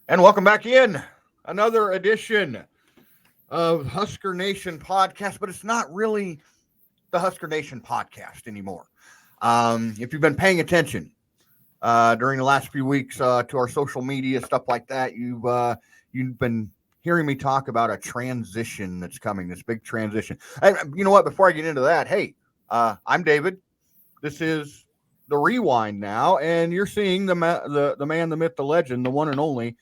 And welcome back in another edition of Husker Nation podcast, but it's not really the Husker Nation podcast anymore. If you've been paying attention during the last few weeks to our social media stuff like that, you've been hearing me talk about a transition that's coming, this big transition. And you know what? Before I get into that, hey, I'm David. This is the Rewind now, and you're seeing the man, the myth, the legend, the one and only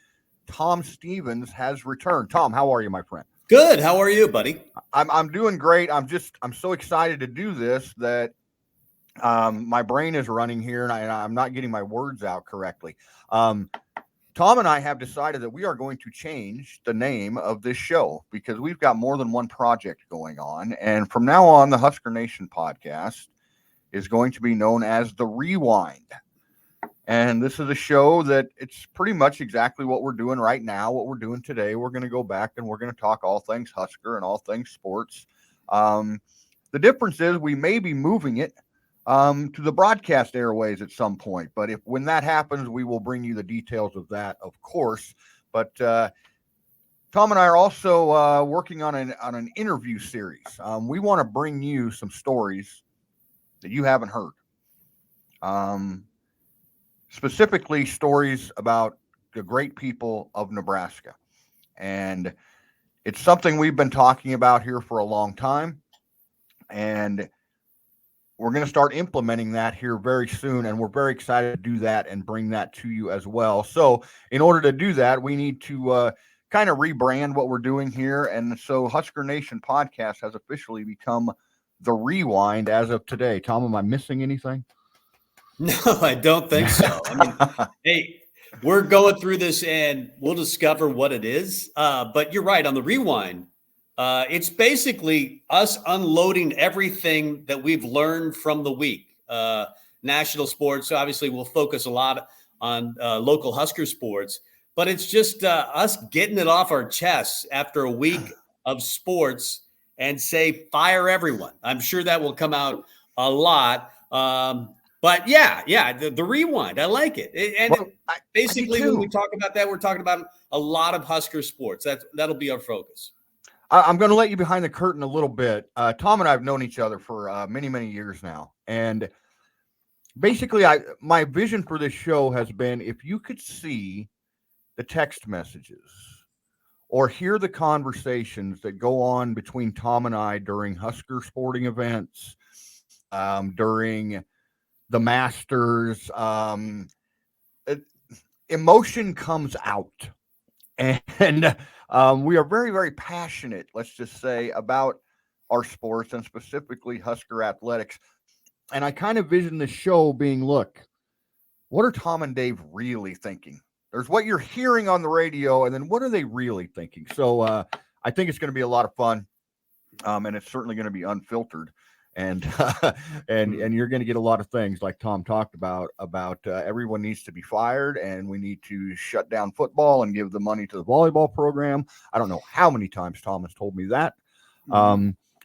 Tom Stevens has returned. Tom, how are you, my friend? Good. How are you, buddy? I'm doing great. I'm so excited to do this that my brain is running here and I'm not getting my words out correctly. Um, Tom and I have decided that we are going to change the name of this show because we've got more than one project going on, and from now on, the Husker Nation podcast is going to be known as the Rewind. And this is a show that it's pretty much exactly what we're doing right now, what we're doing today. We're going to go back and we're going to talk all things Husker and all things sports. The difference is we may be moving it to the broadcast airways at some point. But if when that happens, we will bring you the details of that, of course. But Tom and I are also working on an interview series. We want to bring you some stories that you haven't heard. Specifically stories about the great people of Nebraska. And it's something we've been talking about here for a long time. And we're going to start implementing that here very soon. And we're very excited to do that and bring that to you as well. So, in order to do that, we need to kind of rebrand what we're doing here. And so, Husker Nation Podcast has officially become the Rewind as of today. Tom, am I missing anything? No, I don't think so. I mean, hey, we're going through this and we'll discover what it is. But you're right on the rewind. It's basically us unloading everything that we've learned from the week. National sports, obviously, we'll focus a lot on local Husker sports, but it's just us getting it off our chests after a week of sports and say, fire everyone. I'm sure that will come out a lot. But the rewind, I like it. Basically, when we talk about that, we're talking about a lot of Husker sports. That'll be our focus. I'm going to let you behind the curtain a little bit. Tom and I have known each other for many, many years now. And basically, my vision for this show has been if you could see the text messages or hear the conversations that go on between Tom and I during Husker sporting events, during the Masters, emotion comes out. And we are very, very passionate, let's just say, about our sports and specifically Husker athletics. And I kind of vision the show being, look, what are Tom and Dave really thinking? There's what you're hearing on the radio, and then what are they really thinking? So I think it's going to be a lot of fun, and it's certainly going to be unfiltered. And and you're going to get a lot of things like Tom talked about everyone needs to be fired and we need to shut down football and give the money to the volleyball program. I don't know how many times Tom has told me that.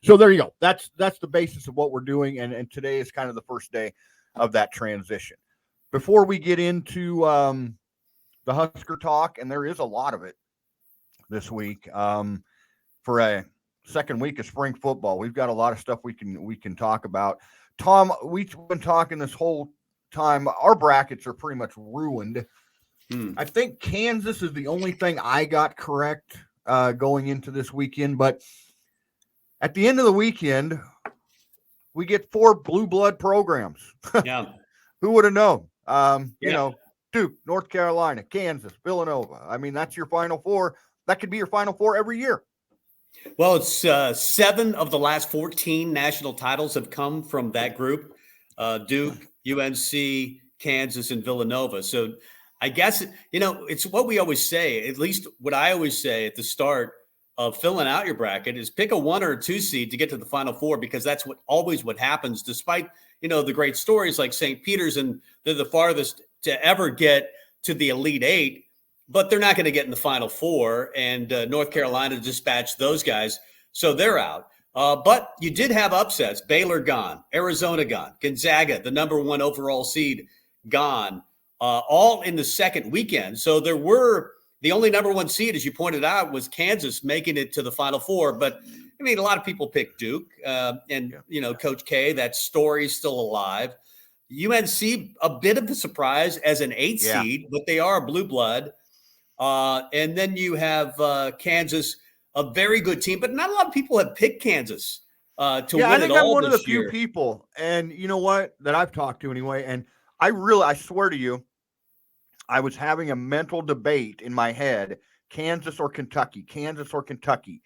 So there you go. That's the basis of what we're doing, and today is kind of the first day of that transition. Before we get into the Husker talk, and there is a lot of it this week for a second week of spring football. We've got a lot of stuff we can talk about. Tom, we've been talking this whole time. Our brackets are pretty much ruined. I think Kansas is the only thing I got correct going into this weekend. But at the end of the weekend, we get 4 blue blood programs. Yeah. Who would have known? You know, Duke, North Carolina, Kansas, Villanova. I mean, that's your Final Four. That could be your Final Four every year. Well, it's 7 of the last 14 national titles have come from that group, Duke, UNC, Kansas, and Villanova. So I guess, it's what we always say, at least what I always say at the start of filling out your bracket is pick a 1 or a 2 seed to get to the Final Four, because that's what happens, despite, the great stories like St. Peter's, and they're the farthest to ever get to the Elite Eight. But they're not going to get in the Final Four, and North Carolina dispatched those guys, so they're out. But you did have upsets. Baylor gone, Arizona gone, Gonzaga, the number 1 overall seed, gone, all in the second weekend. So there were the only number one seed, as you pointed out, was Kansas making it to the Final Four. But I mean, a lot of people picked Duke, and Coach K. That story's still alive. UNC, a bit of a surprise as an 8 seed, but they are a blue blood. And then you have Kansas, a very good team, but not a lot of people have picked Kansas to win it all this year. I think I'm one of the few people, and you know what, that I've talked to anyway. And I swear to you, I was having a mental debate in my head, Kansas or Kentucky.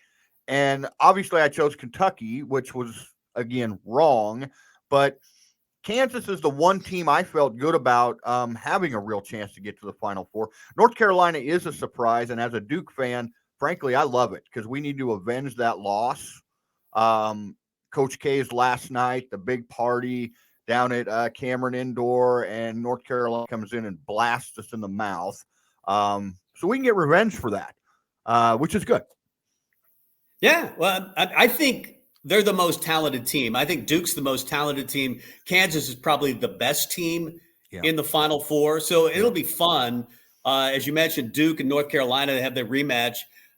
And obviously I chose Kentucky, which was, again, wrong. But Kansas is the one team I felt good about having a real chance to get to the Final Four. North Carolina is a surprise, and as a Duke fan, frankly, I love it because we need to avenge that loss. Coach K's last night, the big party down at Cameron Indoor, and North Carolina comes in and blasts us in the mouth. So we can get revenge for that, which is good. Yeah, well, I think they're the most talented team. I think Duke's the most talented team. Kansas is probably the best team in the Final Four. So it'll be fun. As you mentioned, Duke and North Carolina have their rematch,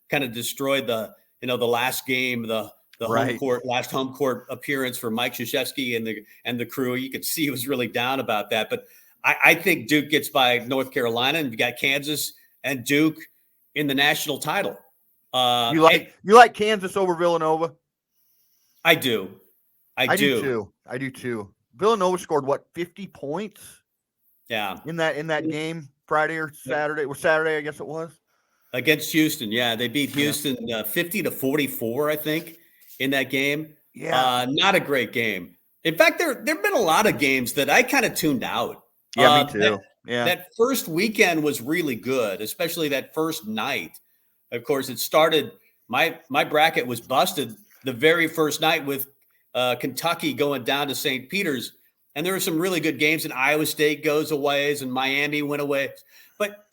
kind of destroyed the last game, the last home court appearance for Mike Krzyzewski and the crew. You could see he was really down about that. But I think Duke gets by North Carolina, and you got Kansas and Duke in the national title. You like Kansas over Villanova? I do. I do too. Villanova scored 50 points? Yeah. In that game Friday or Saturday. Or Saturday, I guess it was. Against Houston. Yeah, they beat Houston 50-44, I think, in that game. Yeah. Not a great game. In fact, there've been a lot of games that I kind of tuned out. Yeah, me too. That first weekend was really good, especially that first night. Of course, it started my bracket was busted the very first night with Kentucky going down to St. Peter's. And there were some really good games, and Iowa State goes away, and Miami went away. But,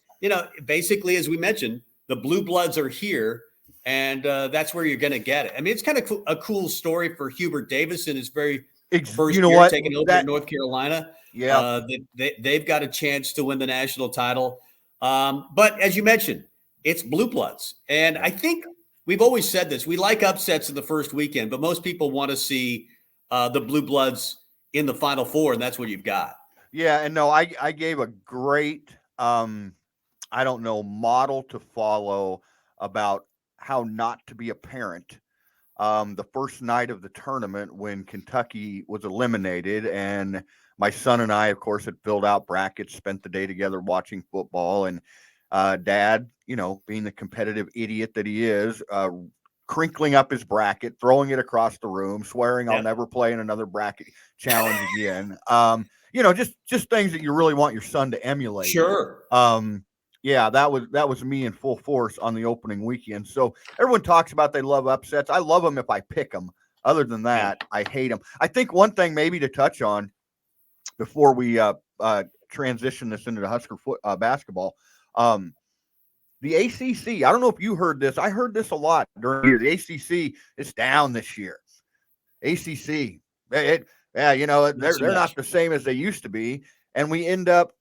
basically, as we mentioned, the Blue Bloods are here, and that's where you're going to get it. I mean, it's kind of a cool story for Hubert Davis in his very first year taking over North Carolina. Yeah. They've got a chance to win the national title. But as you mentioned, it's Blue Bloods. And I think we've always said this. We like upsets in the first weekend, but most people want to see the Blue Bloods in the Final Four, and that's what you've got. Yeah, and no, I gave a great, model to follow about how not to be a parent. The first night of the tournament when Kentucky was eliminated, and my son and I, of course, had filled out brackets, spent the day together watching football, and Dad, being the competitive idiot that he is, crinkling up his bracket, throwing it across the room, swearing I'll never play in another bracket challenge again. Just things that you really want your son to emulate. Sure. That was me in full force on the opening weekend. So everyone talks about they love upsets. I love them if I pick them. Other than that, I hate them. I think one thing maybe to touch on before we transition this into the Husker basketball, the ACC, I don't know if you heard this. I heard this a lot during the year. The ACC is down this year. ACC, they're not the same as they used to be. And we end up,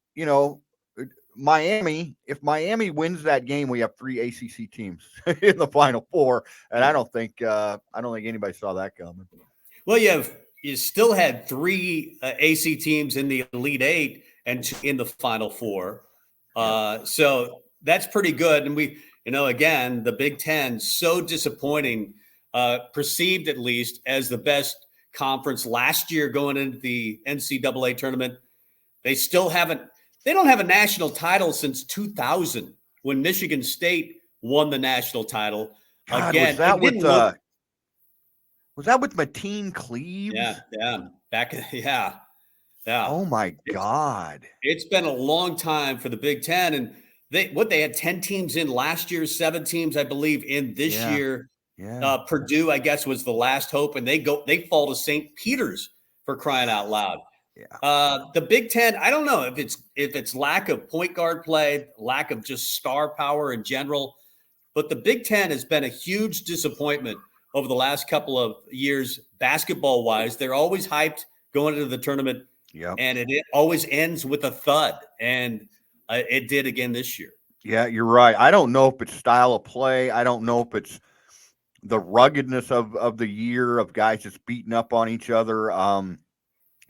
Miami, if Miami wins that game, we have 3 ACC teams in the Final Four. And I don't think anybody saw that coming. Well, you still had 3 AC teams in the Elite Eight and 2 in the Final Four. So that's pretty good. And we, again, the Big Ten, so disappointing, perceived at least as the best conference last year going into the NCAA tournament. They don't have a national title since 2000 when Michigan State won the national title. God, again, was that with Mateen Cleaves? Yeah. Oh my God. It's been a long time for the Big Ten, and they had 10 teams in last year, 7 teams, I believe, in this year. Yeah. Purdue, I guess, was the last hope, and they fall to St. Peter's for crying out loud. Yeah. The Big Ten, I don't know if it's lack of point guard play, lack of just star power in general, but the Big Ten has been a huge disappointment over the last couple of years, basketball wise. They're always hyped going into the tournament, and it always ends with a thud, and it did again this year. Yeah, you're right. I don't know if it's style of play. I don't know if it's the ruggedness of the year of guys just beating up on each other.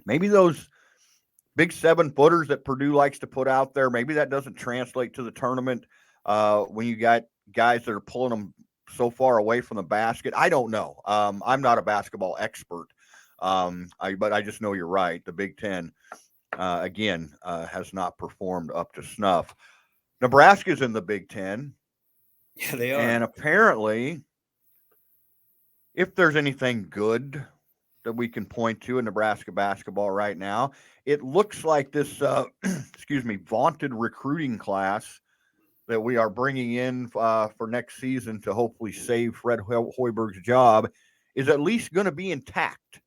Maybe those big 7 footers that Purdue likes to put out there, maybe that doesn't translate to the tournament when you got guys that are pulling them so far away from the basket. I don't know. I'm not a basketball expert, but I just know you're right. The Big Ten, again, has not performed up to snuff. Nebraska's in the Big Ten, Yeah, they and are. apparently, if there's anything good that we can point to in Nebraska basketball right now, it looks like this, excuse me, vaunted recruiting class that we are bringing in for next season to hopefully save Fred Hoiberg's job is at least going to be intact.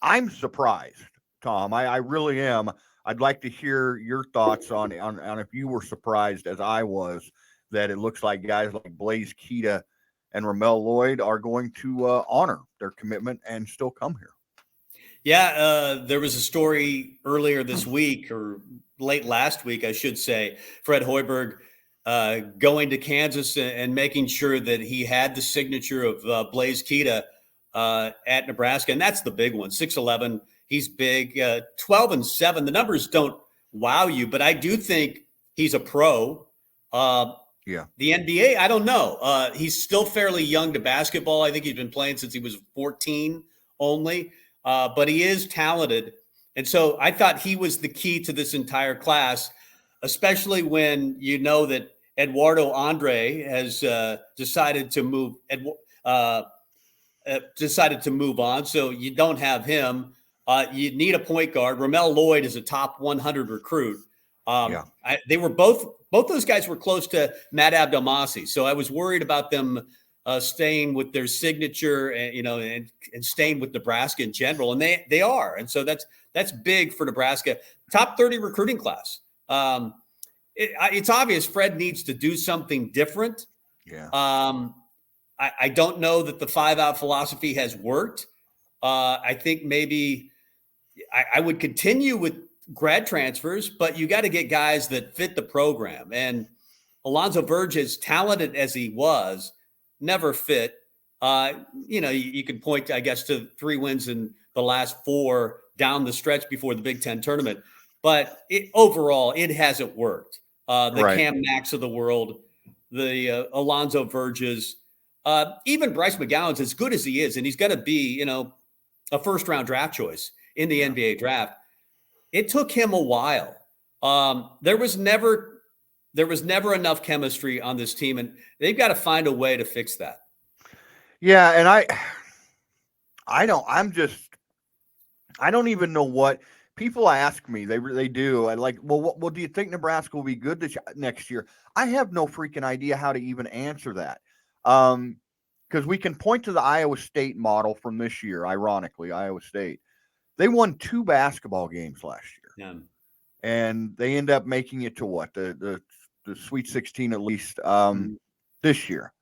I'm surprised, Tom. I really am. I'd like to hear your thoughts on if you were surprised as I was that it looks like guys like Blaze Keita and Ramel Lloyd are going to honor their commitment and still come here. Yeah, there was a story earlier this week or late last week, I should say, Fred Hoiberg going to Kansas and making sure that he had the signature of Blaze Keita at Nebraska. And that's the big one, 6'11". He's big, 12-7. The numbers don't wow you, but I do think he's a pro. Yeah. The NBA, I don't know. He's still fairly young to basketball. I think he's been playing since he was 14 only. But he is talented. And so I thought he was the key to this entire class, especially when you know that Eduardo Andre has decided to move on. So you don't have him. You need a point guard. Ramel Lloyd is a top 100 recruit. Yeah. They were both those guys were close to Matt Abdelmassi. So I was worried about them staying with their signature and staying with Nebraska in general. And they are. And so that's big for Nebraska. Top 30 recruiting class. It's obvious Fred needs to do something different. Yeah. I don't know that the 5-out philosophy has worked. I think maybe I would continue with grad transfers, but you got to get guys that fit the program. And Alonzo Verge, as talented as he was, never fit. You can point, I guess, to 3 wins in the last 4 down the stretch before the Big Ten tournament. But overall, it hasn't worked. The Right. Cam Knacks of the world, the Alonzo Verges, even Bryce McGowan's as good as he is, and he's going to be, a first-round draft choice in the NBA draft. It took him a while. There was never enough chemistry on this team, and they've got to find a way to fix that. Yeah, and I don't even know what people ask me. They do. I like, well, do you think Nebraska will be good next year? I have no freaking idea how to even answer that. Because we can point to the Iowa State model from this year. Ironically, Iowa State, they won 2 basketball games last year, Yeah. and they end up making it to what the Sweet 16 at least this year.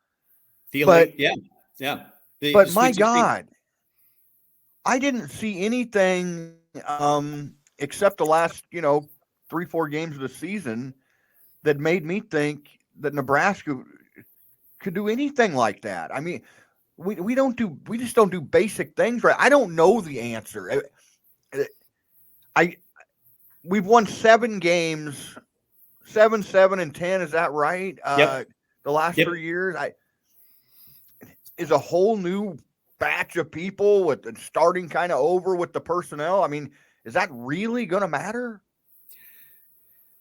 The But elite, yeah. But my God, I didn't see anything except the last 3-4 games of the season that made me think that Nebraska could do anything like that. I mean, we just don't do basic things right. I don't know the answer. We've won 7 games, 7, 7, and 10. Is that right? Yep. The last 3 years, is a whole new batch of people with starting kind of over with the personnel. I mean, is that really going to matter?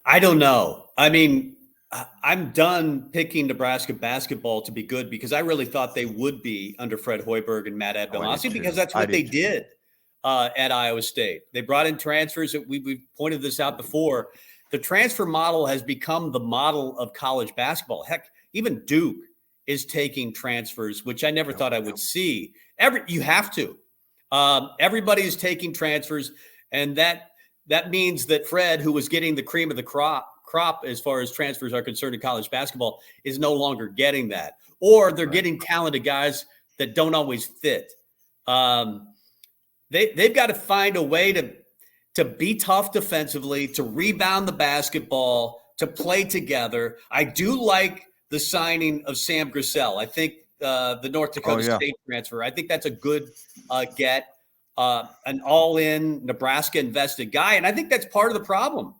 I don't know. I mean, I'm done picking Nebraska basketball to be good because I really thought they would be under Fred Hoiberg and Matt Abdelmassi because that's what they did at Iowa State. They brought in transfers. We've pointed this out before. The transfer model has become the model of college basketball. Heck, even Duke is taking transfers, which I never thought I would see. You have to. Everybody is taking transfers, and that means that Fred, who was getting the cream of the crop as far as transfers are concerned in college basketball, is no longer getting that. Or they're getting talented guys that don't always fit. They've got to find a way to be tough defensively, to rebound the basketball, to play together. I do like the signing of Sam Grissel. I think the North Dakota State transfer, I think that's a good get. An all-in Nebraska invested guy. And I think that's part of the problem.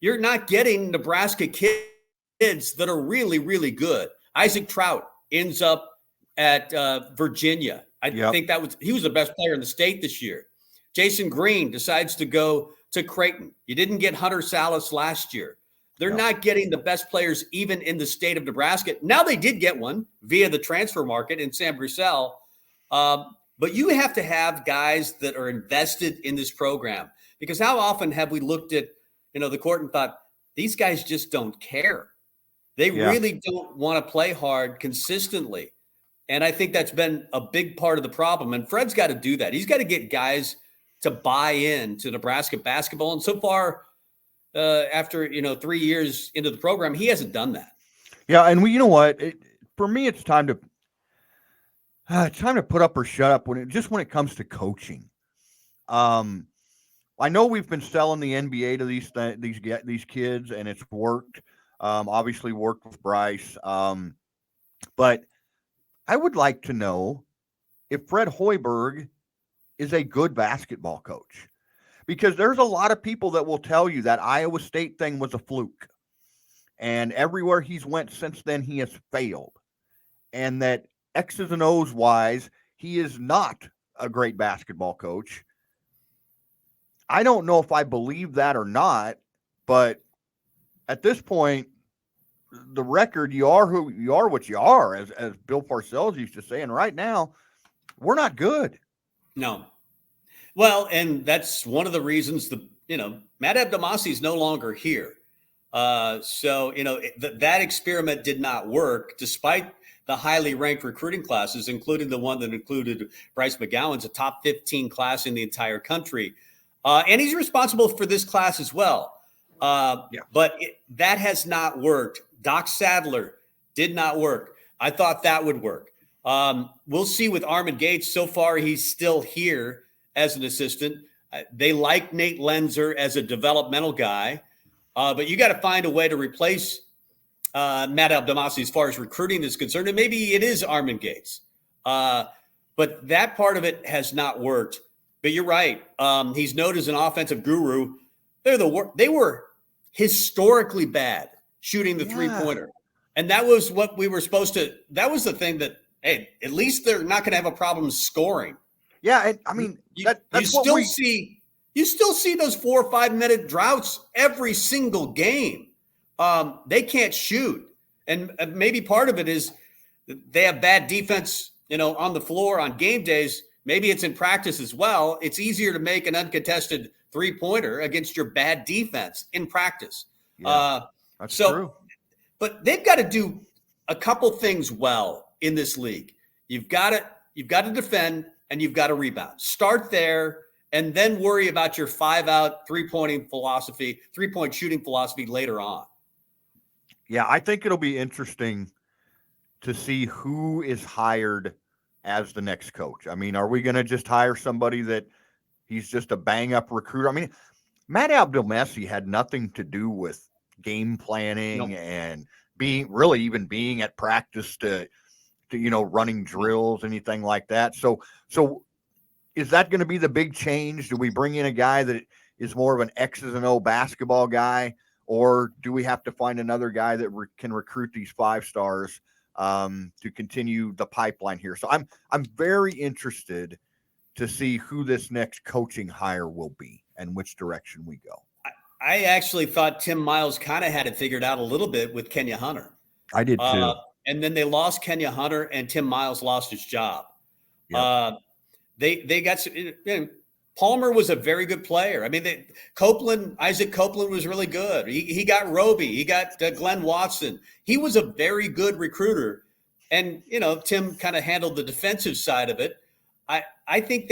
You're not getting Nebraska kids that are really, really good. Isaac Trout ends up at Virginia. I think he was the best player in the state this year. Jason Green decides to go to Creighton. You didn't get Hunter Salas last year. They're not getting the best players even in the state of Nebraska. Now they did get one via the transfer market in Sam Grissel. But you have to have guys that are invested in this program, because how often have we looked at, the court and thought, these guys just don't care. They really don't want to play hard consistently. And I think that's been a big part of the problem. And Fred's got to do that. He's got to get guys to buy in to Nebraska basketball. And so far, after 3 years into the program, he hasn't done that. Yeah, and you know what? For me, it's time to put up or shut up when it comes to coaching. I know we've been selling the NBA to these kids, and it's worked. Obviously, worked with Bryce, but I would like to know if Fred Hoiberg is a good basketball coach, because there's a lot of people that will tell you that Iowa State thing was a fluke, and everywhere he's went since then, he has failed, and that X's and O's wise, he is not a great basketball coach. I don't know if I believe that or not, but at this point, the record, you are who you are, what you are, as Bill Parcells used to say. And right now, we're not good. No. Well, and that's one of the reasons Matt Abdelmassih is no longer here. So that experiment did not work, despite the highly ranked recruiting classes, including the one that included Bryce McGowan's a top 15 class in the entire country. And he's responsible for this class as well. But that has not worked. Doc Sadler did not work. I thought that would work. We'll see with Armin Gates. So far, he's still here as an assistant. They like Nate Lenzer as a developmental guy. But you got to find a way to replace Matt Abdelmassih as far as recruiting is concerned. And maybe it is Armin Gates. But that part of it has not worked. But you're right. He's known as an offensive guru. They were historically bad shooting the three-pointer. And that was what we were supposed to – that was the thing that, hey, at least they're not going to have a problem scoring. Yeah, and I mean, you still see those 4 or 5 minute droughts every single game. They can't shoot. And maybe part of it is they have bad defense, on the floor on game days. Maybe it's in practice as well. It's easier to make an uncontested three-pointer against your bad defense in practice. Yeah, that's true. But they've got to do a couple things well in this league. You've got to defend and you've got to rebound. Start there and then worry about your 5-out three-point shooting philosophy later on. Yeah, I think it'll be interesting to see who is hired as the next coach. I mean, are we going to just hire somebody that he's just a bang-up recruiter? I mean, Matt Abdelmassih had nothing to do with game planning and being at practice to running drills, anything like that. So is that going to be the big change? Do we bring in a guy that is more of an X's and O basketball guy, or do we have to find another guy that can recruit these 5 stars to continue the pipeline here? So I'm very interested to see who this next coaching hire will be and which direction we go. I actually thought Tim Miles kind of had it figured out a little bit with Kenya Hunter. I did too. And then they lost Kenya Hunter, and Tim Miles lost his job. Yep. They got Palmer was a very good player. I mean, Isaac Copeland was really good. He got Roby. He got Glenn Watson. He was a very good recruiter. And, Tim kind of handled the defensive side of it. I think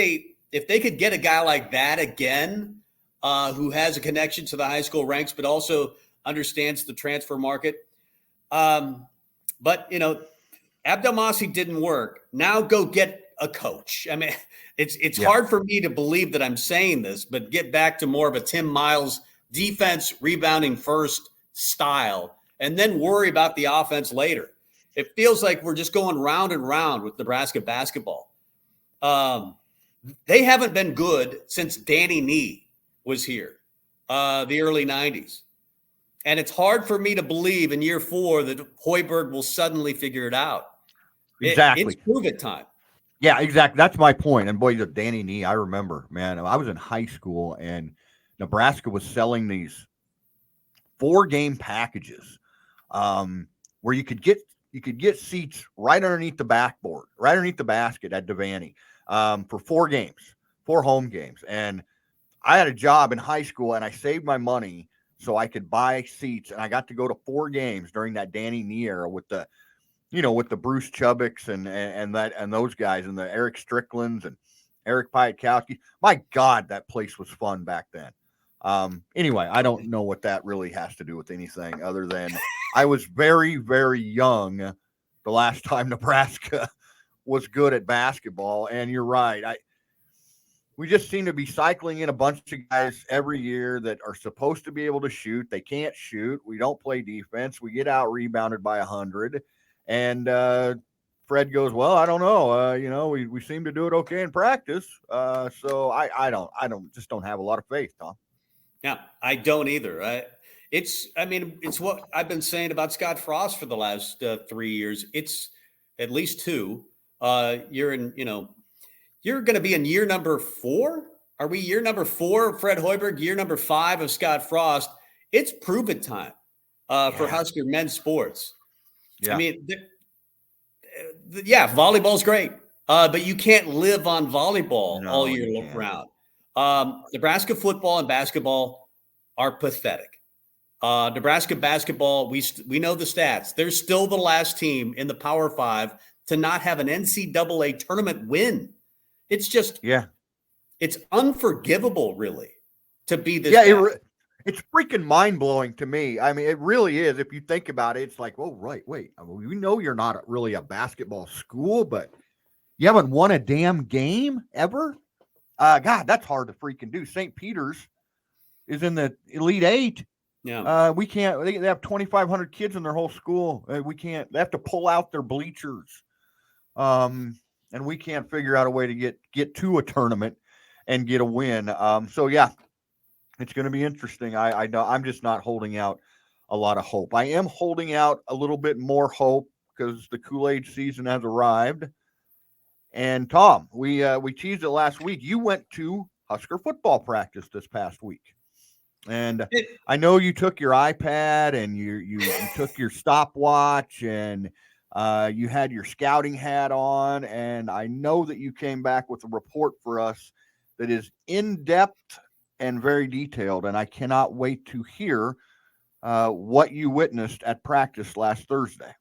if they could get a guy like that again, who has a connection to the high school ranks, but also understands the transfer market. But Abdelmassih didn't work. Now go get a coach. I mean, it's hard for me to believe that I'm saying this, but get back to more of a Tim Miles defense, rebounding first style and then worry about the offense later. It feels like we're just going round and round with Nebraska basketball. They haven't been good since Danny Nee was here, the early 90s. And it's hard for me to believe in year 4 that Hoiberg will suddenly figure it out. Exactly. It's prove it time. Yeah, exactly. That's my point. And boy, the Danny Nee, I remember, man, I was in high school and Nebraska was selling these 4-game packages where you could get seats right underneath the backboard, right underneath the basket at Devaney for 4 games, 4 home games. And I had a job in high school and I saved my money so I could buy seats, and I got to go to 4 games during that Danny Nee era with the Bruce Chubbicks and those guys and the Eric Stricklands and Eric Piatkowski. My God, that place was fun back then. Anyway, I don't know what that really has to do with anything other than I was very, very young the last time Nebraska was good at basketball. And you're right. We just seem to be cycling in a bunch of guys every year that are supposed to be able to shoot. They can't shoot. We don't play defense. We get out rebounded by 100. And Fred goes, well, I don't know. We seem to do it okay in practice. So I don't have a lot of faith, Tom. Yeah, I don't either. It's what I've been saying about Scott Frost for the last 3 years. It's at least 2. You're going to be in year number 4. Are we year number 4 of Fred Hoiberg, year number 5 of Scott Frost? It's prove it time for Husker men's sports. Yeah. I mean, volleyball's great, but you can't live on volleyball all year round. Nebraska football and basketball are pathetic. Nebraska basketball, we know the stats. They're still the last team in the Power 5 to not have an NCAA tournament win. It's just, it's unforgivable, really, to be this. Yeah, it's freaking mind-blowing to me. I mean, it really is. If you think about it, it's like, oh, right, wait. I mean, we know you're not really a basketball school, but you haven't won a damn game ever? God, that's hard to freaking do. St. Peter's is in the Elite 8. Yeah. We can't. They have 2,500 kids in their whole school. We can't. They have to pull out their bleachers. And we can't figure out a way to get to a tournament and get a win. So, yeah. It's going to be interesting. I know I'm just not holding out a lot of hope. I am holding out a little bit more hope because the Kool-Aid season has arrived. And Tom, we teased it last week. You went to Husker football practice this past week, and I know you took your iPad and you took your stopwatch and you had your scouting hat on, and I know that you came back with a report for us that is in depth and very detailed, and I cannot wait to hear what you witnessed at practice last Thursday.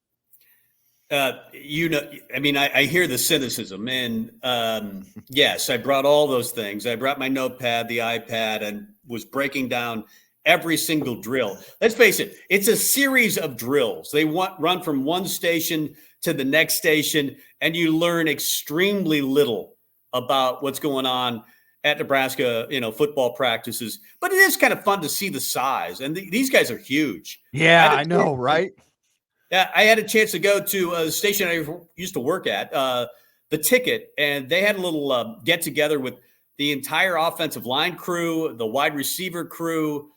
I hear the cynicism, and yes, I brought all those things. I brought my notepad, the iPad, and was breaking down every single drill. Let's face it, it's a series of drills. They run from one station to the next station, and you learn extremely little about what's going on at Nebraska, football practices. But it is kind of fun to see the size. And these guys are huge. Yeah, I know, right? Yeah, I had a chance to go to a station I used to work at, The Ticket, and they had a little get-together with the entire offensive line crew, the wide receiver crew.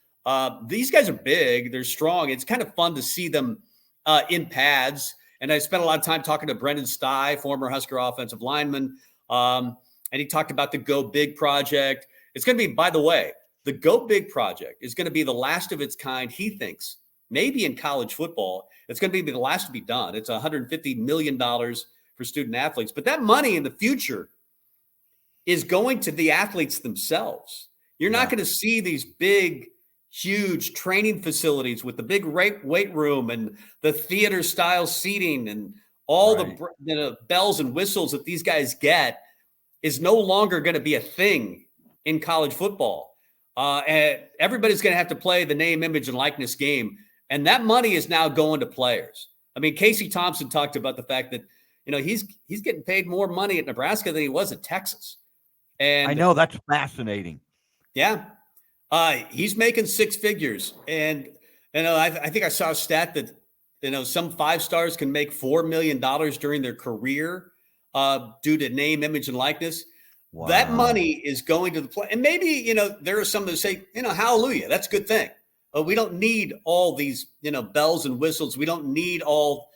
These guys are big. They're strong. It's kind of fun to see them in pads. And I spent a lot of time talking to Brendan Stye, former Husker offensive lineman, and he talked about the Go Big project. It's going to be, by the way, the Go Big project is going to be the last of its kind, he thinks, maybe in college football. It's going to be the last to be done. It's $150 million for student athletes. But that money in the future is going to the athletes themselves. You're not going to see these big, huge training facilities with the big weight room and the theater-style seating and all the bells and whistles that these guys get is no longer going to be a thing in college football. And everybody's going to have to play the name, image, and likeness game. And that money is now going to players. I mean, Casey Thompson talked about the fact that, he's getting paid more money at Nebraska than he was at Texas. And I know, that's fascinating. Yeah. He's making 6 figures. And I think I saw a stat that, some 5-stars can make $4 million during their career due to name, image, and likeness. Wow. That money is going to the play. And maybe, there are some that say, hallelujah, that's a good thing. We don't need all these, bells and whistles. We don't need all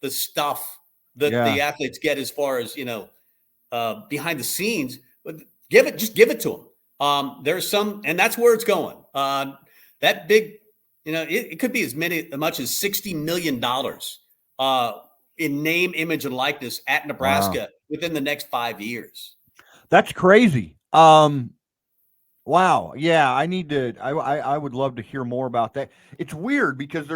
the stuff that the athletes get as far as, behind the scenes. But just give it to them. There's some, and that's where it's going. That big, it could be as much as $60 million in name, image, and likeness at Nebraska within the next 5 years. That's crazy. Wow. Yeah, I would love to hear more about that. It's weird because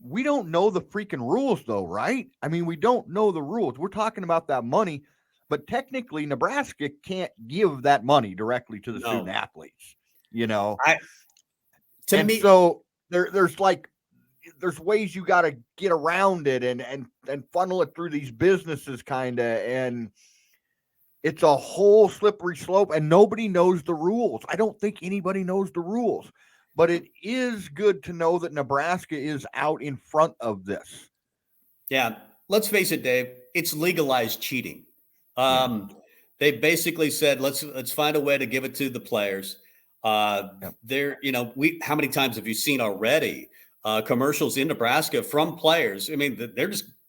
we don't know the freaking rules though, right? I mean, we don't know the rules. We're talking about that money, but technically Nebraska can't give that money directly to the student athletes, So there's ways you got to get around it and funnel it through these businesses kind of, and it's a whole slippery slope, and nobody knows the rules. I don't think anybody knows the rules, but it is good to know that Nebraska is out in front of this. Yeah. Let's face it, Dave, it's legalized cheating. They basically said, let's find a way to give it to the players. How many times have you seen already commercials in Nebraska from players? I mean,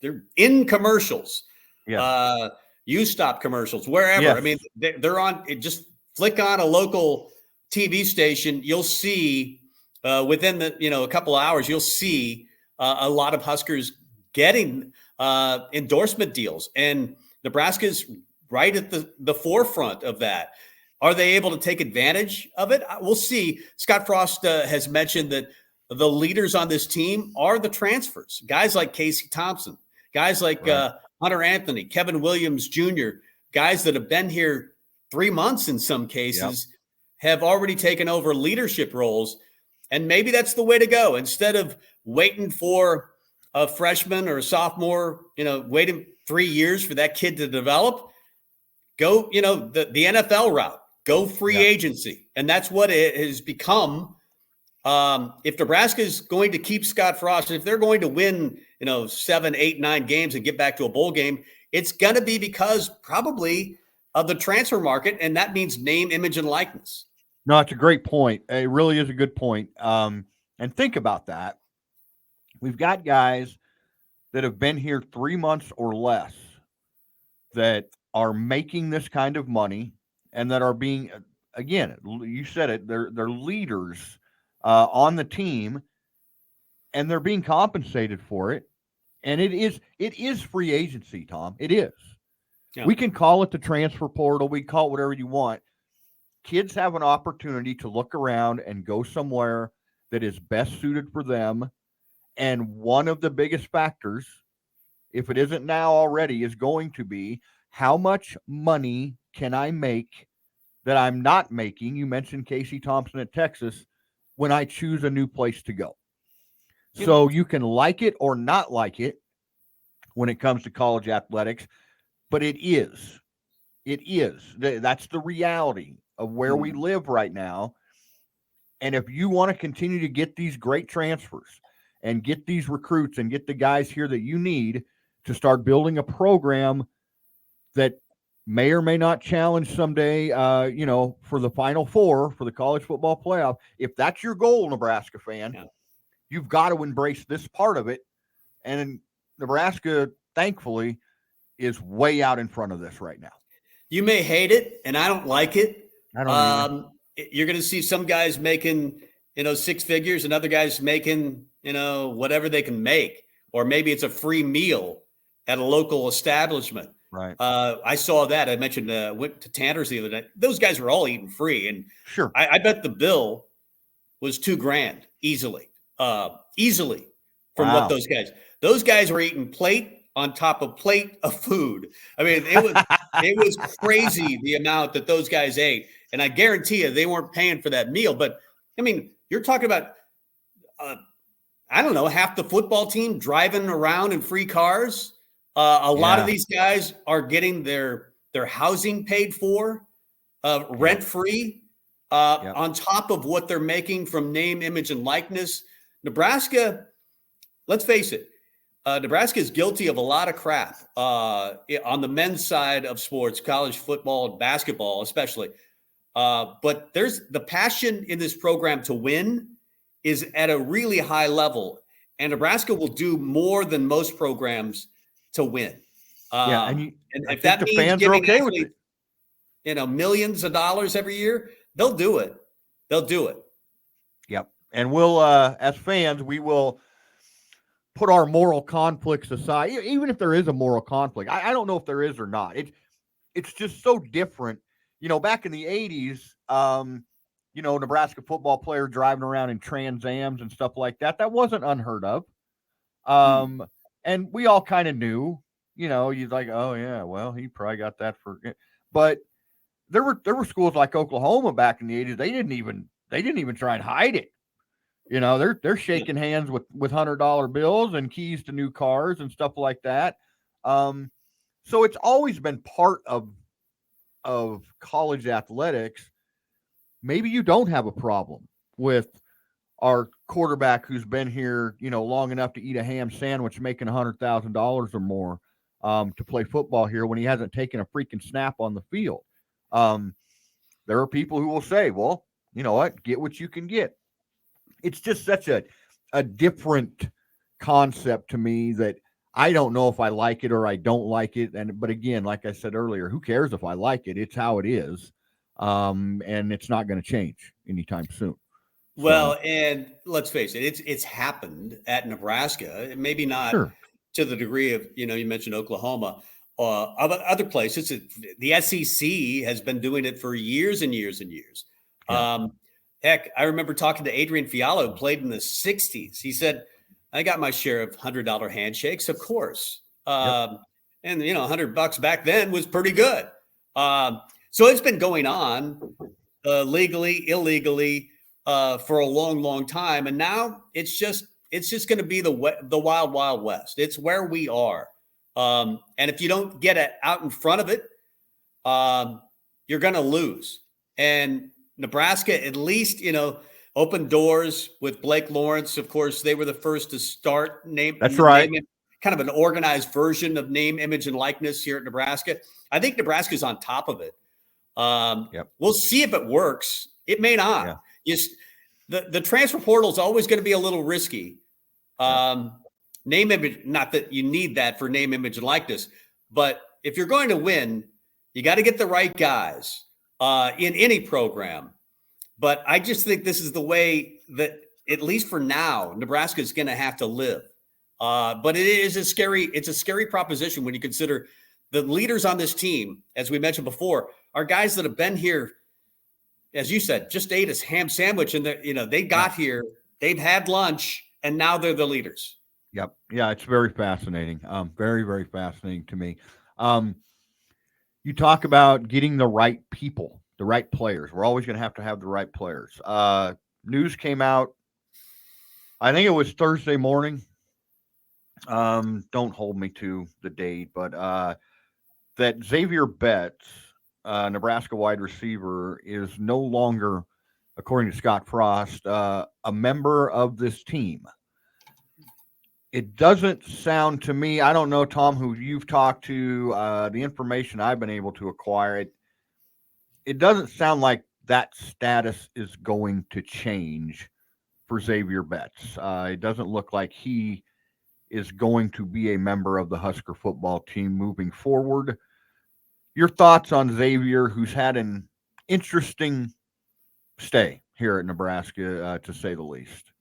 they're in commercials. Yeah. You stop commercials wherever. Yes. I mean, they're on. Just flick on a local TV station. You'll see within a couple of hours, you'll see a lot of Huskers getting endorsement deals, and Nebraska's right at the forefront of that. Are they able to take advantage of it? We'll see. Scott Frost has mentioned that the leaders on this team are the transfers. Guys like Casey Thompson, guys like Hunter Anthony, Kevin Williams Jr., guys that have been here 3 months in some cases, have already taken over leadership roles. And maybe that's the way to go. Instead of waiting for a freshman or a sophomore, waiting 3 years for that kid to develop, go, the NFL route, go free agency. And that's what it has become. If Nebraska is going to keep Scott Frost, if they're going to win, 7, 8, 9 games and get back to a bowl game, it's going to be because probably of the transfer market. And that means name, image, and likeness. No, it's a great point. It really is a good point. And think about that. We've got guys that have been here 3 months or less that are making this kind of money and that are being, again, you said it, they're leaders on the team, and they're being compensated for it. And it is free agency, Tom. It is. Yeah. We can call it the transfer portal. We call it whatever you want. Kids have an opportunity to look around and go somewhere that is best suited for them. And one of the biggest factors, if it isn't now already, is going to be how much money can I make that I'm not making? You mentioned Casey Thompson at Texas, when I choose a new place to go. So you can like it or not like it when it comes to college athletics, but it is. It is. That's the reality of where we live right now. And if you want to continue to get these great transfers and get these recruits and get the guys here that you need to start building a program that may or may not challenge someday, for the Final Four, for the college football playoff. If that's your goal, Nebraska fan, you've got to embrace this part of it. And Nebraska, thankfully, is way out in front of this right now. You may hate it, and I don't like it. I don't You're going to see some guys making, 6 figures, and other guys making, whatever they can make. Or maybe it's a free meal at a local establishment. Right. I saw that. I mentioned went to Tanner's the other day. Those guys were all eating free, and sure, I bet the bill was $2,000 easily from what those guys were eating plate on top of plate of food. I mean, it was crazy the amount that those guys ate, and I guarantee you they weren't paying for that meal. But I mean, you're talking about I don't know, half the football team driving around in free cars. A lot of these guys are getting their housing paid for, rent free. Yep. on top of what they're making from name, image, and likeness. Nebraska, let's face it, Nebraska is guilty of a lot of crap on the men's side of sports, college football and basketball, especially. But there's the passion in this program to win is at a really high level, and Nebraska will do more than most programs to win. And I if think that the means fans are giving okay with athletes, it. millions of dollars every year, they'll do it. They'll do it. Yep. And we'll, as fans, we will put our moral conflicts aside, even if there is a moral conflict. I don't know if there is or not. It's just so different. Back in the 80s, Nebraska football player driving around in Trans Ams and stuff like that, that wasn't unheard of. And we all kind of knew, you'd like, oh yeah, well, he probably got that but there were schools like Oklahoma back in the 80s. They didn't even try and hide it. They're shaking hands with $100 bills and keys to new cars and stuff like that. So it's always been part of college athletics. Maybe you don't have a problem with our quarterback who's been here, long enough to eat a ham sandwich, making $100,000 or more to play football here when he hasn't taken a freaking snap on the field. There are people who will say, well, you know what, get what you can get. It's just such a different concept to me that I don't know if I like it or I don't like it. But again, like I said earlier, who cares if I like it? It's how it is. And it's not going to change anytime soon. Well, and let's face it, it's happened at Nebraska, maybe not to the degree of, you mentioned Oklahoma, other places. The SEC has been doing it for years and years and years. Yeah. Heck, I remember talking to Adrian Fiallo, who played in the 60s. He said, I got my share of $100 handshakes, of course. And, $100 back then was pretty good. So it's been going on legally, illegally for a long, long time. And now it's just going to be the wild, wild west. It's where we are. And if you don't get it out in front of it, you're going to lose. And Nebraska, at least, opened doors with Blake Lawrence. Of course, they were the first to start That's right. Kind of an organized version of name, image, and likeness here at Nebraska. I think Nebraska's on top of it. We'll see if it works. It may not. Yeah. The transfer portal is always going to be a little risky. Name, image, not that you need that for name, image, and likeness, but if you're going to win, you got to get the right guys in any program. But I just think this is the way that, at least for now, Nebraska is going to have to live. But it's a scary proposition when you consider the leaders on this team, as we mentioned before, are guys that have been here, as you said, just ate a ham sandwich, and they got here, they've had lunch, and now they're the leaders. Yep. Yeah, it's very fascinating. Very, very fascinating to me. You talk about getting the right people, the right players. We're always going to have the right players. News came out, I think it was Thursday morning. Don't hold me to the date, but that Xavier Betts, Nebraska wide receiver, is no longer, according to Scott Frost, a member of this team. It doesn't sound to me, I don't know, Tom, who you've talked to, the information I've been able to acquire, it doesn't sound like that status is going to change for Xavier Betts. It doesn't look like he is going to be a member of the Husker football team moving forward. Your thoughts on Xavier, who's had an interesting stay here at Nebraska, to say the least?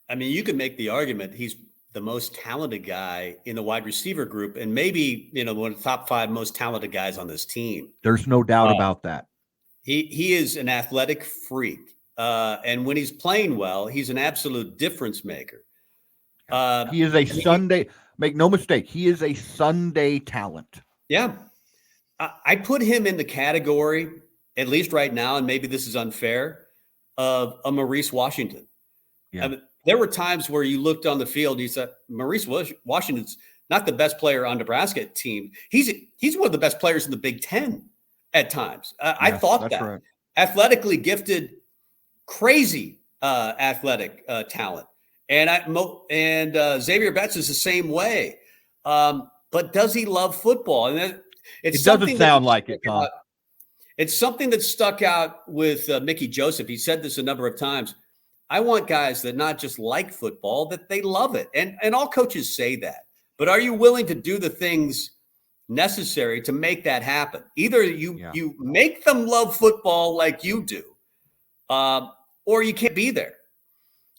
I mean, you could make the argument he's the most talented guy in the wide receiver group, and maybe, one of the top 5 most talented guys on this team. There's no doubt about that. He is an athletic freak. And when he's playing well, he's an absolute difference maker. He is Sunday, make no mistake, he is a Sunday talent. Yeah. I put him in the category, at least right now, and maybe this is unfair, of a Maurice Washington. Yeah. I mean, there were times where you looked on the field, and you said, Maurice Washington's not the best player on Nebraska team. He's one of the best players in the Big Ten at times. I thought that. Right. athletically gifted, crazy athletic talent. And Xavier Betts is the same way. But does he love football? And it doesn't sound like it, Tom. It's something that stuck out with Mickey Joseph. He said this a number of times. I want guys that not just like football, that they love it. And all coaches say that. But are you willing to do the things necessary to make that happen? Either you make them love football like you do, or you can't be there.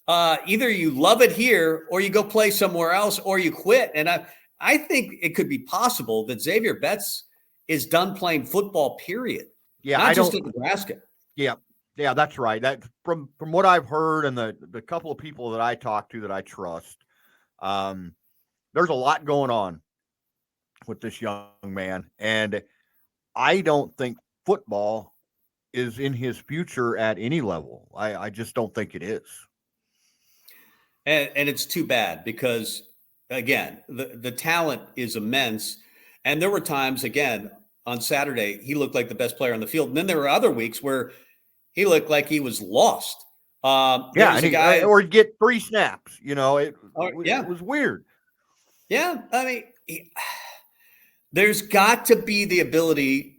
Either you love it here, or you go play somewhere else, or you quit. And I think it could be possible that Xavier Betts is done playing football, period. Yeah, not just in Nebraska. Yeah, that's right. That from what I've heard and the couple of people that I talk to that I trust, there's a lot going on with this young man, and I don't think football is in his future at any level. I just don't think it is. And it's too bad because, again, the talent is immense. And there were times, again, on Saturday, he looked like the best player on the field. And then there were other weeks where he looked like he was lost. Or he'd get 3 snaps. It was weird. Yeah, I mean, there's got to be the ability,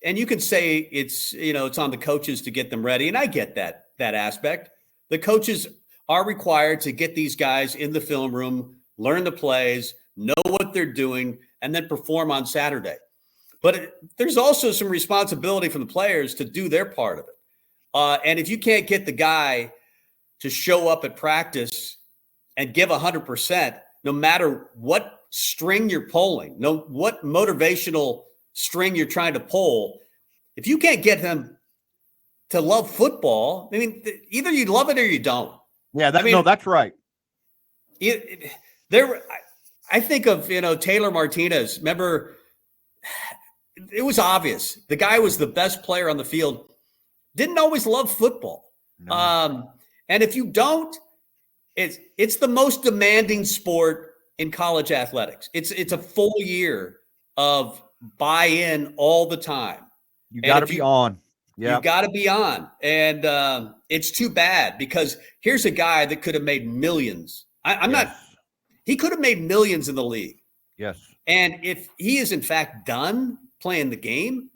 and you can say it's on the coaches to get them ready, and I get that aspect. The coaches are required to get these guys in the film room, learn the plays, know what they're doing, and then perform on Saturday. But there's also some responsibility from the players to do their part of it. And if you can't get the guy to show up at practice and give 100%, no matter what string you're pulling, what motivational string you're trying to pull, if you can't get them to love football, I mean, either you love it or you don't. Yeah, that's right. I think of Taylor Martinez. Remember, it was obvious the guy was the best player on the field. Didn't always love football. No. And if you don't, it's the most demanding sport in college athletics. It's a full year of buy-in all the time. You got to be on. Yeah, you got to be on, and it's too bad because here's a guy that could have made millions. He could have made millions in the league. Yes. And if he is in fact done playing the game,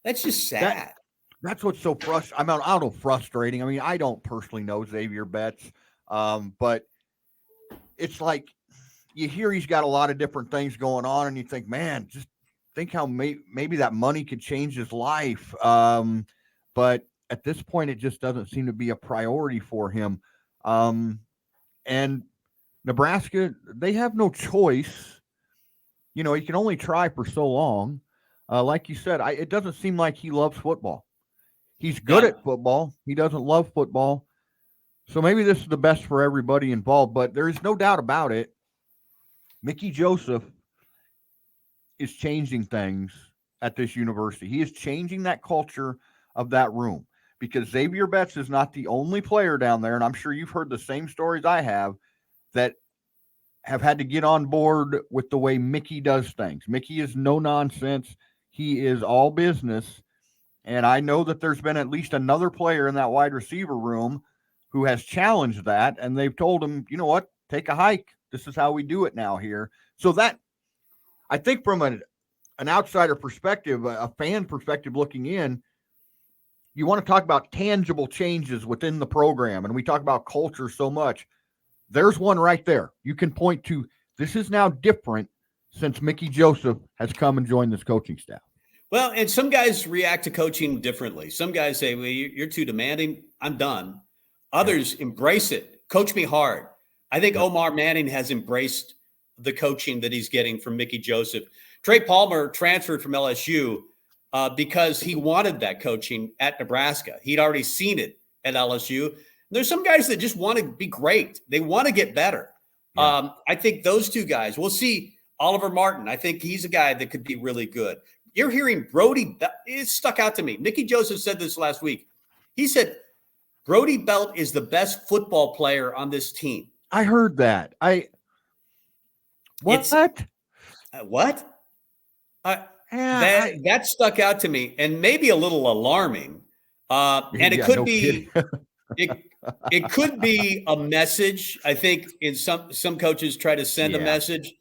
that's just sad. That's what's so frustrating. I don't know, frustrating. I mean, I don't personally know Xavier Betts, but it's like you hear he's got a lot of different things going on, and you think, man, just think how maybe that money could change his life. But at this point, it just doesn't seem to be a priority for him. And Nebraska, they have no choice. You can only try for so long. Like you said, it doesn't seem like he loves football. He's good at football. He doesn't love football. So maybe this is the best for everybody involved, but there is no doubt about it. Mickey Joseph is changing things at this university. He is changing that culture of that room because Xavier Betts is not the only player down there, and I'm sure you've heard the same stories I have, that have had to get on board with the way Mickey does things. Mickey is no nonsense. He is all business. And I know that there's been at least another player in that wide receiver room who has challenged that, and they've told him, you know what, take a hike. This is how we do it now here. So that, I think from an outsider perspective, a fan perspective looking in, you want to talk about tangible changes within the program, and we talk about culture so much. There's one right there. You can point to, this is now different since Mickey Joseph has come and joined this coaching staff. Well, and some guys react to coaching differently. Some guys say, well, you're too demanding. I'm done. Others embrace it. Coach me hard. I think Omar Manning has embraced the coaching that he's getting from Mickey Joseph. Trey Palmer transferred from LSU because he wanted that coaching at Nebraska. He'd already seen it at LSU. There's some guys that just want to be great. They want to get better. Yeah. I think those two guys, we'll see Oliver Martin. I think he's a guy that could be really good. You're hearing Brody, it stuck out to me. Mickey Joseph said this last week. He said, Brody Belt is the best football player on this team. I heard that. What? That stuck out to me, and maybe a little alarming. And it Yeah, could no be kidding. it it could be a message. I think in some coaches try to send a Yeah, message.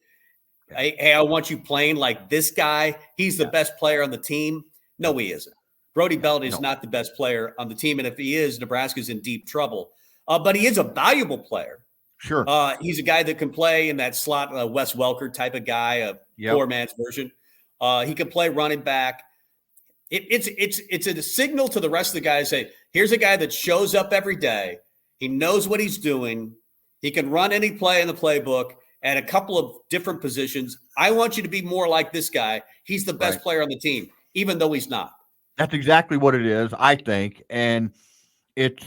yeah, Hey, I want you playing like this guy. He's the yeah, best player on the team. No, he isn't. Brody yeah, Belt is no, not the best player on the team, and if he is, Nebraska's in deep trouble. But he is a valuable player. sure. He's a guy that can play in that slot, Wes Welker type of guy, a Yep, poor man's version. He can play running back. It's a signal to the rest of the guys. Say, here's a guy that shows up every day. He knows what he's doing. He can run any play in the playbook at a couple of different positions. I want you to be more like this guy. He's the right. best player on the team, even though he's not. That's exactly what it is, I think, and it's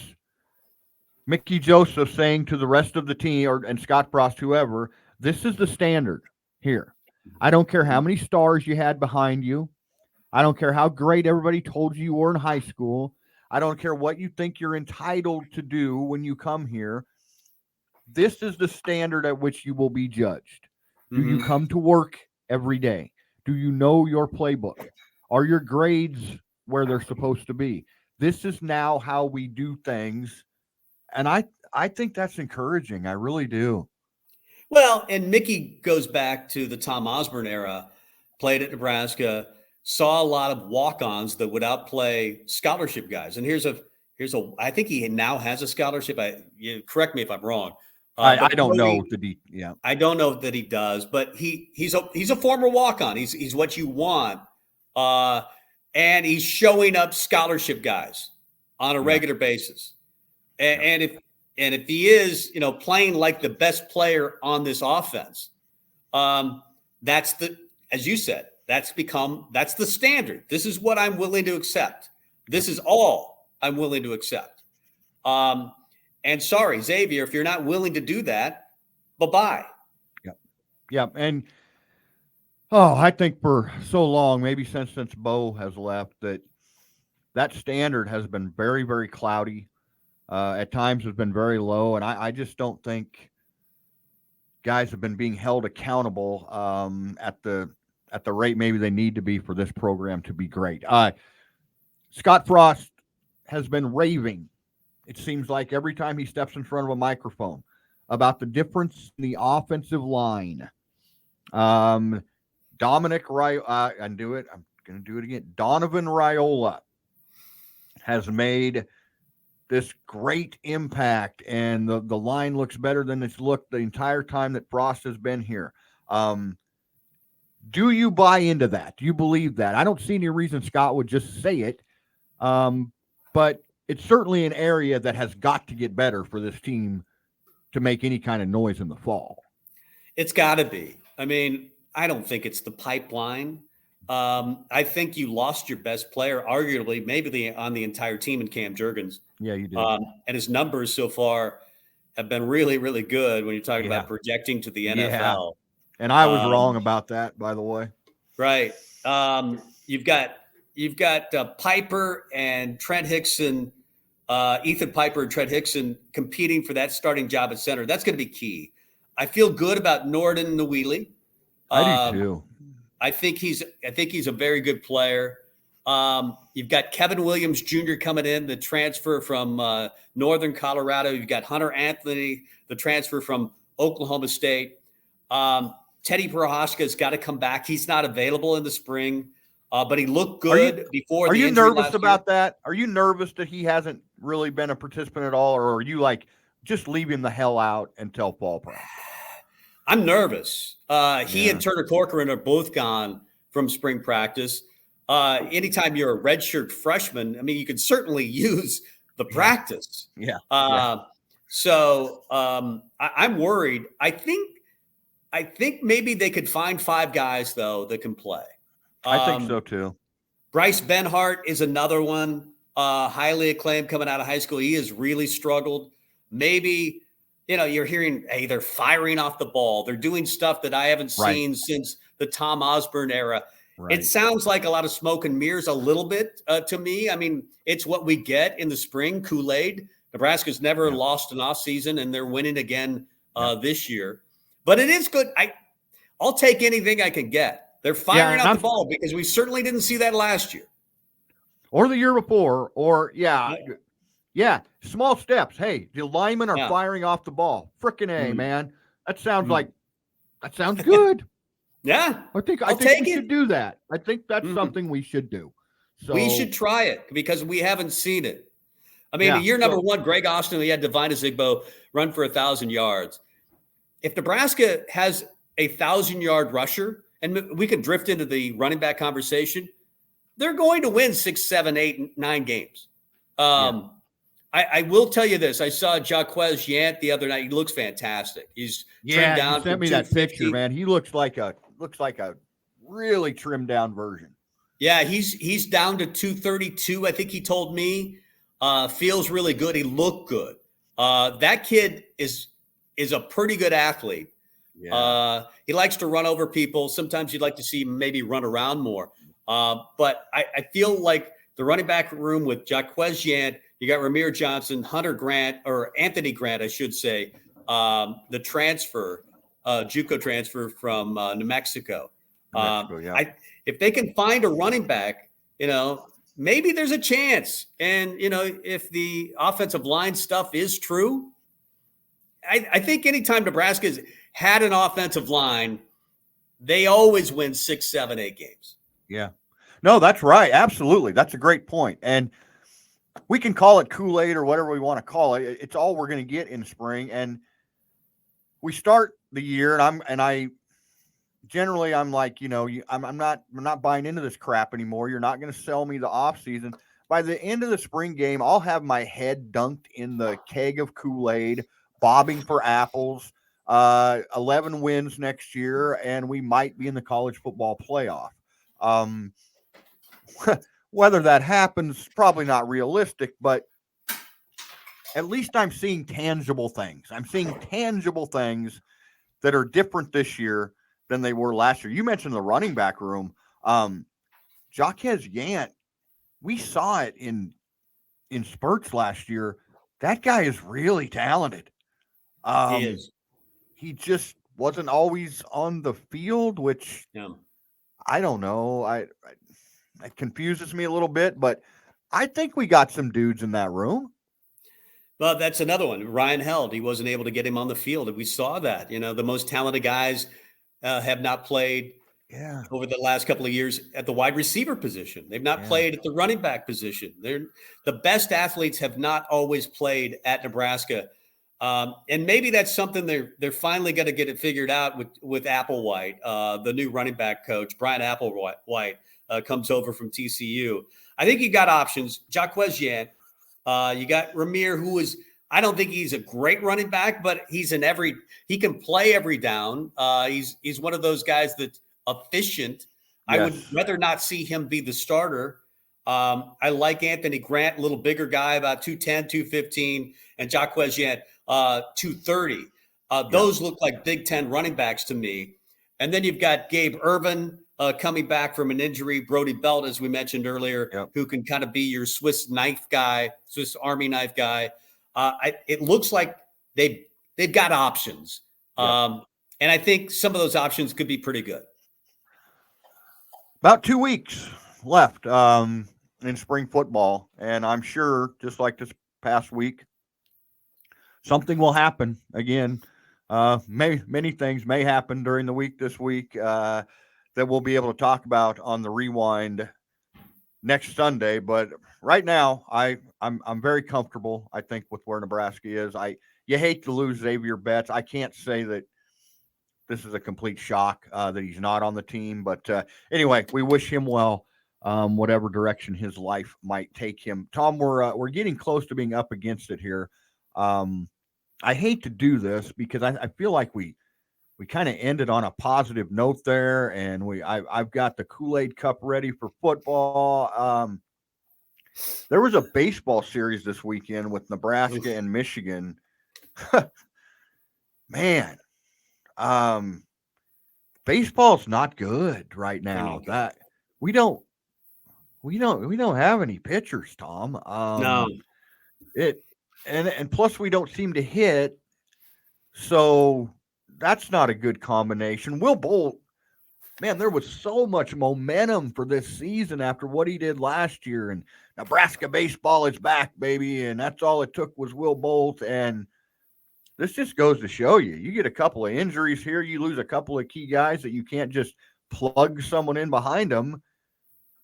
Mickey Joseph saying to the rest of the team and Scott Frost, whoever, this is the standard here. I don't care how many stars you had behind you. I don't care how great everybody told you were in high school. I don't care what you think you're entitled to do when you come here. This is the standard at which you will be judged. Do you Mm-hmm. come to work every day? Do you know your playbook? Are your grades where they're supposed to be? This is now how we do things, and I think that's encouraging. I really do. Well, and Mickey goes back to the Tom Osborne era, played at Nebraska, saw a lot of walk-ons that would outplay scholarship guys. And here's a I think he now has a scholarship. You correct me if I'm wrong. I But don't know Brody, the yeah. I don't know that he does, but he's a former walk-on. He's what you want. Uh, and he's showing up scholarship guys on a Yeah. regular basis. Yeah. And if he is, playing like the best player on this offense, that's as you said, that's the standard. This is what I'm willing to accept. This is all I'm willing to accept. And sorry, Xavier, if you're not willing to do that, bye-bye. Yeah. Yeah. And I think for so long, maybe since Bo has left, that standard has been very, very cloudy. At times has been very low, and I just don't think guys have been being held accountable at the rate maybe they need to be for this program to be great. Scott Frost has been raving. It seems like every time he steps in front of a microphone about the difference in the offensive line. Dominic Raiola, I'm going to do it again. Donovan Raiola has made this great impact, and the line looks better than it's looked the entire time that Frost has been here. Do you buy into that? Do you believe that? I don't see any reason Scott would just say it, but it's certainly an area that has got to get better for this team to make any kind of noise in the fall. It's got to be. I mean, I don't think it's the pipeline. I think you lost your best player, arguably, maybe on the entire team in Cam Jurgens. Yeah, you did. And his numbers so far have been really, really good when you're talking Yeah. about projecting to the Yeah. NFL. And I was wrong about that, by the way. Right. You've got Piper and Trent Hickson, Ethan Piper and Trent Hickson competing for that starting job at center. That's going to be key. I feel good about Norden Nwili. I do too. I think he's a very good player. You've got Kevin Williams Jr. coming in, the transfer from Northern Colorado. You've got Hunter Anthony, the transfer from Oklahoma State. Teddy Prohaska's got to come back. He's not available in the spring, but he looked good before. Are the you injury nervous last about year. that? Are you nervous that he hasn't really been a participant at all, or are you like just leave him the hell out until fall practice? I'm nervous. He and Turner Corcoran are both gone from spring practice. Anytime you're a redshirt freshman, I mean, you can certainly use the practice. Yeah. So I'm worried. I think maybe they could find 5 guys though that can play. I think so too. Bryce Benhart is another one, highly acclaimed coming out of high school. He has really struggled. Maybe, you're hearing, hey, they're firing off the ball. They're doing stuff that I haven't seen since the Tom Osborne era. Right. It sounds like a lot of smoke and mirrors a little bit to me. I mean, it's what we get in the spring, Kool-Aid. Nebraska's never lost an offseason, and they're winning again this year. But it is good. I'll take anything I can get. They're firing out the ball because we certainly didn't see that last year. or the year before, or Yeah. yeah, small steps. Hey, the linemen are Yeah. firing off the ball. Frickin' A, Mhm. man. That sounds Mhm. like that sounds good. Yeah. I I'll think we take should it. do that. I think that's Mhm. something we should do. We should So try it because we haven't seen it. I mean, yeah, year number so one, Greg Austin, he had Divine Zigbo run for 1,000 yards. If Nebraska has a 1,000 yard rusher, and we could drift into the running back conversation, they're going to win 6, 7, 8, 9 games. yeah. Um, I will tell you this. I saw Jaquez Yant the other night. He looks fantastic. He's trimmed Yeah, you down sent from me that picture, 250. man. He looks like a really trimmed down version. Yeah, he's down to 232. I think he told me. Feels really good. He looked good. That kid is a pretty good athlete. Yeah. He likes to run over people. Sometimes you'd like to see him maybe run around more. But I feel like the running back room with Jaquez Yant, you got Ramir Johnson, Hunter Grant, or Anthony Grant, I should say, the transfer, JUCO transfer from New Mexico. New Mexico, yeah. If they can find a running back, maybe there's a chance. And if the offensive line stuff is true, I think anytime Nebraska's had an offensive line, they always win 6, 7, 8 games. Yeah. No, that's right. Absolutely. That's a great point. And we can call it Kool-Aid or whatever we want to call it. It's all we're going to get in spring. And we start the year and I generally I'm like, I'm not buying into this crap anymore. You're not going to sell me the off season. By the end of the spring game, I'll have my head dunked in the keg of Kool-Aid, bobbing for apples. 11 wins next year, and we might be in the college football playoff. Um, whether that happens, probably not realistic, but at least I'm seeing tangible things. I'm seeing tangible things that are different this year than they were last year. You mentioned the running back room. Jaquez Yant, we saw it in spurts last year. That guy is really talented. He Um, is. he just wasn't always on the field, which Yeah. I don't know. It confuses me a little bit, but I think we got some dudes in that room. Well, that's another one. Ryan Held, he wasn't able to get him on the field. And we saw that. The most talented guys have not played Yeah, over the last couple of years at the wide receiver position. They've not yeah, played at the running back position. The best athletes have not always played at Nebraska. And maybe that's something they're finally going to get it figured out with Applewhite, the new running back coach. Brian Applewhite comes over from TCU. I think you got options. Jaquez Yant. You got Ramir, who is, I don't think he's a great running back, but he can play every down. He's one of those guys that's efficient. I would yes, rather not see him be the starter. I like Anthony Grant, a little bigger guy, about 210, 215, and Jaquez Yant, 230. yeah, Those look like Big Ten running backs to me. And then you've got Gabe Irvin coming back from an injury, Brody Belt, as we mentioned earlier, yep, who can kind of be your Swiss Army knife guy. It looks like they've got options, yep. and I think some of those options could be pretty good. About 2 weeks left in spring football, and I'm sure, just like this past week, something will happen again. Many things may happen during the week this week that we'll be able to talk about on the rewind next Sunday. But right now, I'm very comfortable. I think with where Nebraska is. You hate to lose Xavier Betts. I can't say that this is a complete shock that he's not on the team. But anyway, we wish him well, whatever direction his life might take him. Tom, we're getting close to being up against it here. I hate to do this because I feel like we kind of ended on a positive note there, and I've got the Kool-Aid Cup ready for football. There was a baseball series this weekend with Nebraska and Michigan. Man, um, baseball's not good right They're now. not good. That we don't we don't have any pitchers, Tom. No, It and plus we don't seem to hit, so that's not a good combination. Will Bolt man, there was so much momentum for this season after what he did last year. And Nebraska baseball is back, baby. And that's all it took was Will Bolt. And this just goes to show you, you get a couple of injuries here, you lose a couple of key guys that you can't just plug someone in behind them.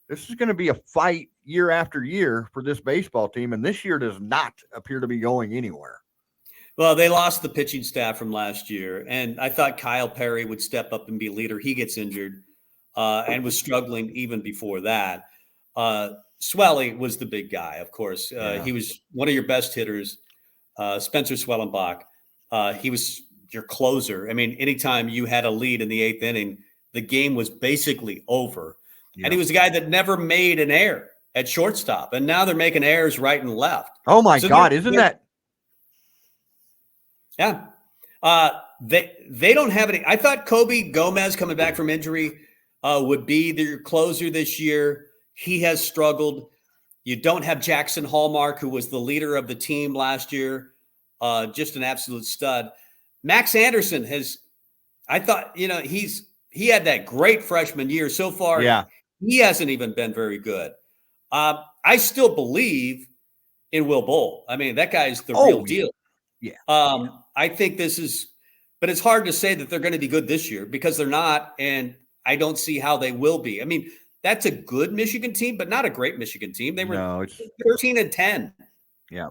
This is going to be a fight year after year for this baseball team. And this year does not appear to be going anywhere. Well, they lost the pitching staff from last year, and I thought Kyle Perry would step up and be a leader. He gets injured and was struggling even before that. Swelly was the big guy, of course. He was one of your best hitters, Spencer Swellenbach. He was your closer. I mean, anytime you had a lead in the 8th inning, the game was basically over. Yeah. And he was a guy that never made an error at shortstop, and now they're making errors right and left. Oh, my God, isn't that? Yeah. They don't have any. I thought Kobe Gomez coming back from injury would be their closer this year. He has struggled. You don't have Jackson Hallmark, who was the leader of the team last year, just an absolute stud. Max Anderson has, I thought, he had that great freshman year. So far, he hasn't even been very good. I still believe in Will Bolt. I mean, that guy's the real deal. Yeah. I think this is, but it's hard to say that they're going to be good this year because they're not, and I don't see how they will be. I mean, that's a good Michigan team, but not a great Michigan team. They were 13-10. Yeah.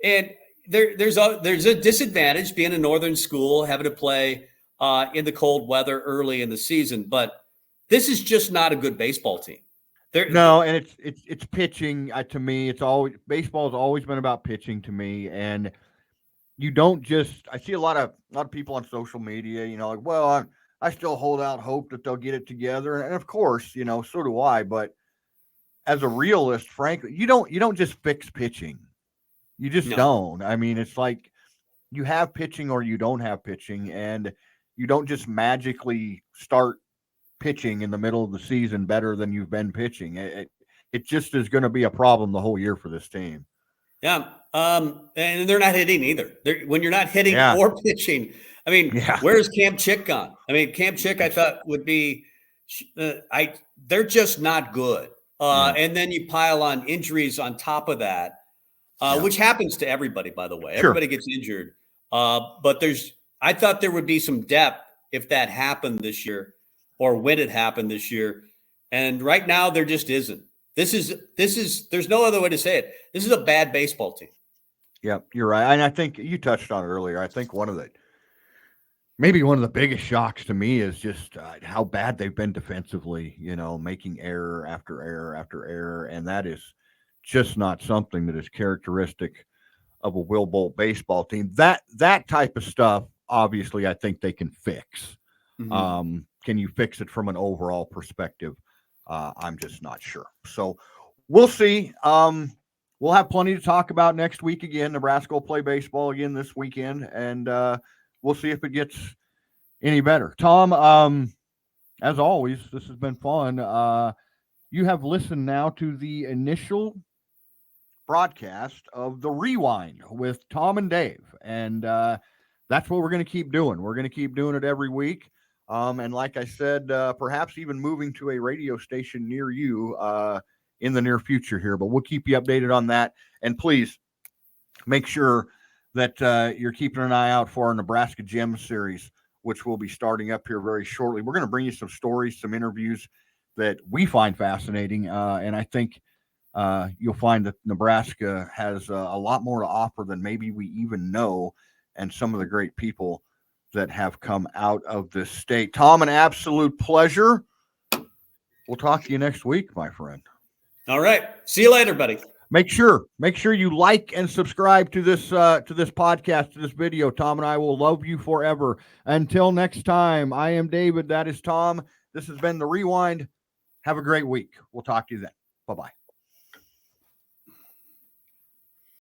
And there's a disadvantage being a northern school, having to play in the cold weather early in the season, but this is just not a good baseball team. And it's pitching to me. It's always, baseball has always been about pitching to me, and you don't just. I see a lot of people on social media, like, well, I still hold out hope that they'll get it together, and of course, so do I. But as a realist, frankly, you don't just fix pitching. You just don't. I mean, it's like you have pitching or you don't have pitching, and you don't just magically start pitching in the middle of the season better than you've been pitching. It just is going to be a problem the whole year for this team. Yeah. And they're not hitting either. When you're not hitting or pitching, I mean, where's Cam Chick gone? I mean, Cam Chick, I thought would be, they're just not good. And then you pile on injuries on top of that, which happens to everybody, by the way. Everybody gets injured. But I thought there would be some depth if that happened this year or when it happened this year. And right now there just isn't. This is, there's no other way to say it. This is a bad baseball team. Yeah, you're right. And I think you touched on it earlier. I think maybe one of the biggest shocks to me is just how bad they've been defensively, making error after error after error. And that is just not something that is characteristic of a Will Bolt baseball team. That type of stuff, obviously, I think they can fix. Mm-hmm. Can you fix it from an overall perspective? I'm just not sure. So we'll see. We'll have plenty to talk about next week again. Nebraska will play baseball again this weekend, and we'll see if it gets any better. Tom, as always, this has been fun. You have listened now to the initial broadcast of The Rewind with Tom and Dave, and that's what we're going to keep doing. We're going to keep doing it every week. And like I said, perhaps even moving to a radio station near you in the near future here, but we'll keep you updated on that. And please make sure that you're keeping an eye out for our Nebraska Gems series, which will be starting up here very shortly. We're going to bring you some stories, some interviews that we find fascinating. And I think you'll find that Nebraska has a lot more to offer than maybe we even know, and some of the great people that have come out of this state. Tom, an absolute pleasure. We'll talk to you next week, my friend. All right. See you later, buddy. Make sure you like and subscribe to this podcast, to this video. Tom and I will love you forever. Until next time, I am David. That is Tom. This has been The Rewind. Have a great week. We'll talk to you then. Bye-bye.